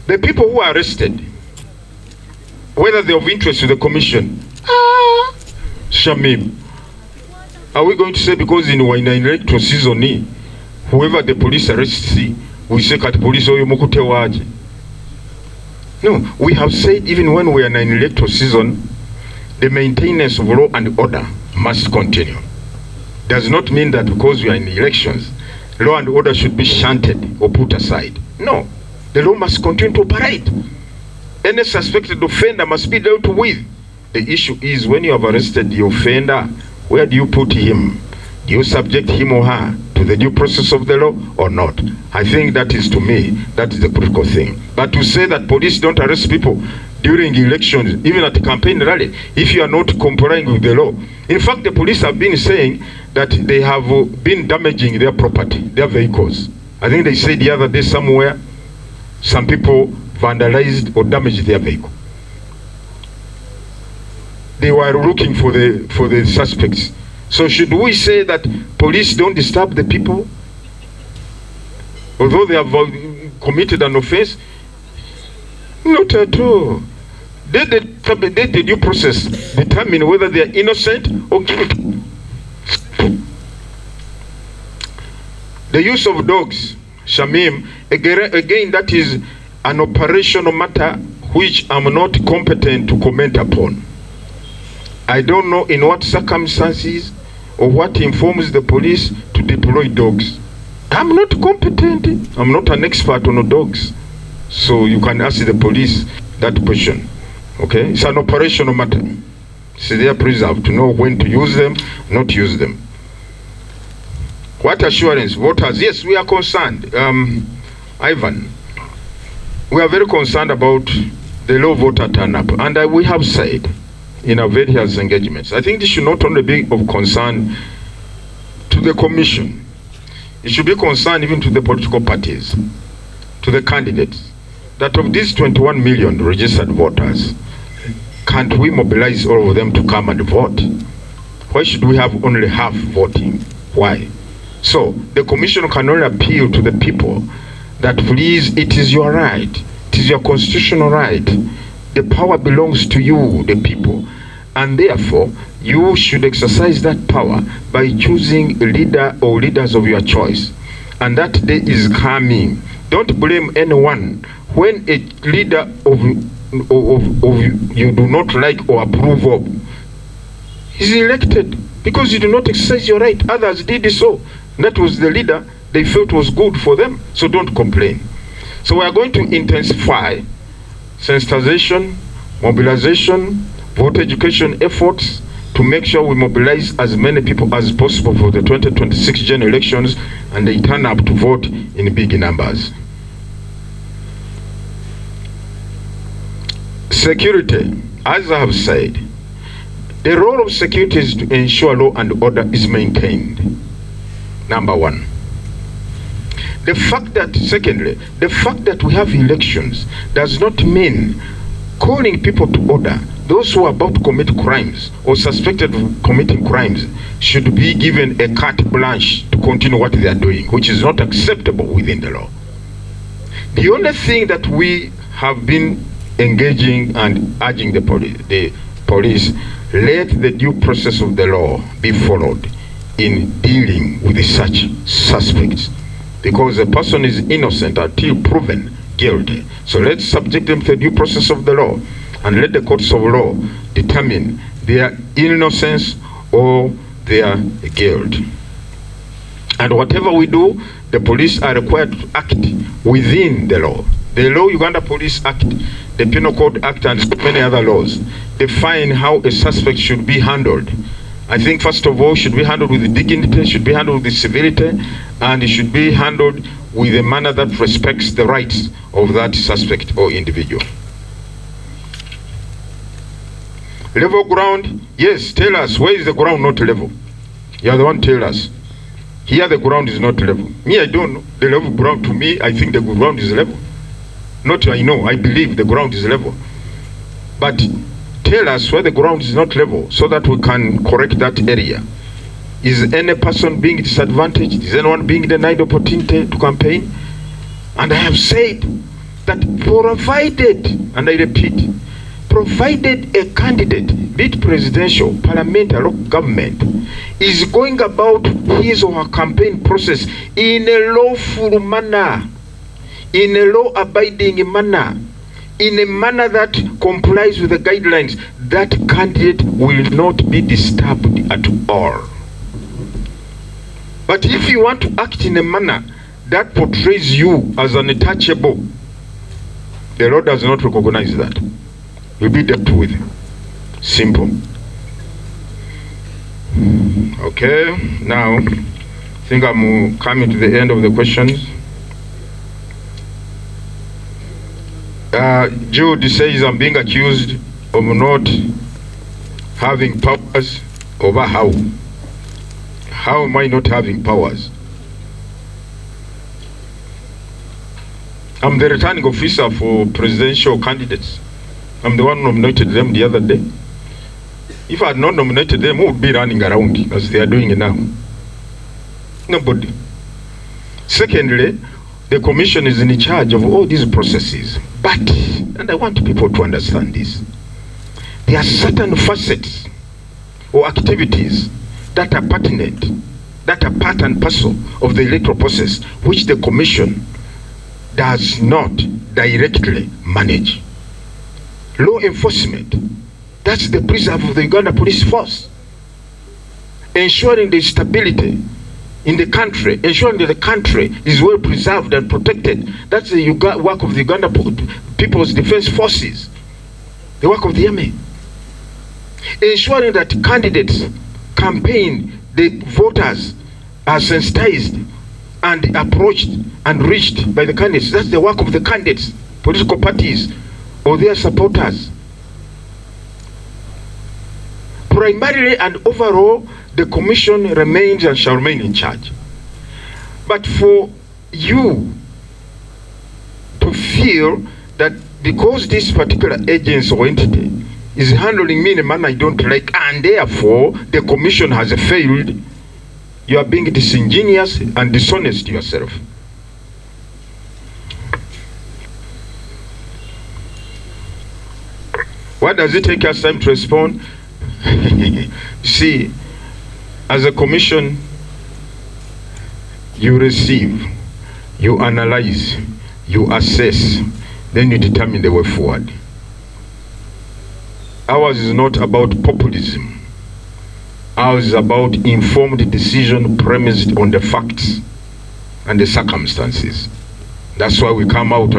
The people who are arrested, whether they're of interest to the commission, Shamim, are we going to say because in electoral season, whoever the police arrests, we say that police or you? No, we have said even when we are in an electoral season, the maintenance of law and order must continue. Does not mean that because we are in elections, law and order should be shunted or put aside. No, the law must continue to operate. Any suspected offender must be dealt with. The issue is when you have arrested the offender, where do you put him? Do you subject him or her to the due process of the law or not? I think that is, to me, that is the critical thing. But to say that police don't arrest people during elections, even at the campaign rally, if you are not complying with the law. In fact, the police have been saying that they have been damaging their property, their vehicles. I think they said the other day somewhere, some people vandalized or damaged their vehicle. They were looking for the suspects. So should we say that police don't disturb the people, although they have committed an offense? Not at all. They the due process determine whether they are innocent or guilty. The use of dogs, Shamim, again that is an operational matter which I'm not competent to comment upon. I don't know in what circumstances or what informs the police to deploy dogs. I'm not competent. I'm not an expert on dogs. So you can ask the police that question. Okay? It's an operational matter. So they are preserved to know when to use them, not use them. What assurance? Voters? Yes, we are concerned. Ivan, we are very concerned about the low voter turn-up. And we have said in our various engagements, I think this should not only be of concern to the commission, it should be concerned even to the political parties, to the candidates, that of these 21 million registered voters, can't we mobilize all of them to come and vote? Why should we have only half voting? Why? So the commission can only appeal to the people that please, it is your right, it is your constitutional right. The power belongs to you, the people, and therefore you should exercise that power by choosing a leader or leaders of your choice. And that day is coming. Don't blame anyone when a leader of you do not like or approve of is elected because you do not exercise your right. Others did so. That was the leader they felt was good for them. So don't complain. So we are going to intensify sensitization, mobilization, voter education efforts to make sure we mobilize as many people as possible for the 2026 general elections and they turn up to vote in big numbers. Security, as I have said, the role of security is to ensure law and order is maintained. Number one. The fact that, secondly, the fact that we have elections does not mean calling people to order. Those who are about to commit crimes or suspected of committing crimes should be given a carte blanche to continue what they are doing, which is not acceptable within the law. The only thing that we have been engaging and urging the police, let the due process of the law be followed in dealing with such suspects, because a person is innocent until proven guilty. So let's subject them to the due process of the law and let the courts of law determine their innocence or their guilt. And whatever we do, the police are required to act within the law. The Law Uganda Police Act, the Penal Code Act, and many other laws define how a suspect should be handled. I think first of all, should be handled with dignity, should be handled with civility, and it should be handled with a manner that respects the rights of that suspect or individual. Level ground, yes, tell us, where is the ground not level? You are the one tell us. Here the ground is not level. Me, I don't know. The level ground, to me, I think the ground is level. Not I know, I believe the ground is level. But tell us where the ground is not level so that we can correct that area. Is any person being disadvantaged? Is anyone being denied opportunity to campaign? And I have said that provided, and I repeat, provided a candidate, be it presidential, parliamentary, or government, is going about his or her campaign process in a lawful manner, in a law-abiding manner, in a manner that complies with the guidelines, that candidate will not be disturbed at all. But if you want to act in a manner that portrays you as untouchable, the law does not recognize that. You'll be dealt with. Simple. Okay, now I think I'm coming to the end of the questions. Jude says I'm being accused of not having powers over how? How am I not having powers? I'm the returning officer for presidential candidates. I'm the one who nominated them the other day. If I had not nominated them, who would be running around as they are doing it now? Nobody. Secondly, the commission is in charge of all these processes. But, and I want people to understand this, there are certain facets or activities that are pertinent, that are part and parcel of the electoral process, which the commission does not directly manage. Law enforcement, that's the preserve of the Uganda police force. Ensuring the stability in the country, ensuring that the country is well preserved and protected. That's the work of the Uganda People's Defense Forces, the work of the army. Ensuring that candidates campaign, the voters are sensitized and approached and reached by the candidates. That's the work of the candidates, political parties, or their supporters. Primarily and overall, the commission remains and shall remain in charge. But for you to feel that because this particular agency or entity is handling me in a manner I don't like, and therefore the commission has failed, you are being disingenuous and dishonest to yourself. Why does it take us time to respond? See, as a commission, you receive, you analyze, you assess, then you determine the way forward. Ours is not about populism. Ours is about informed decision premised on the facts and the circumstances. That's why we come out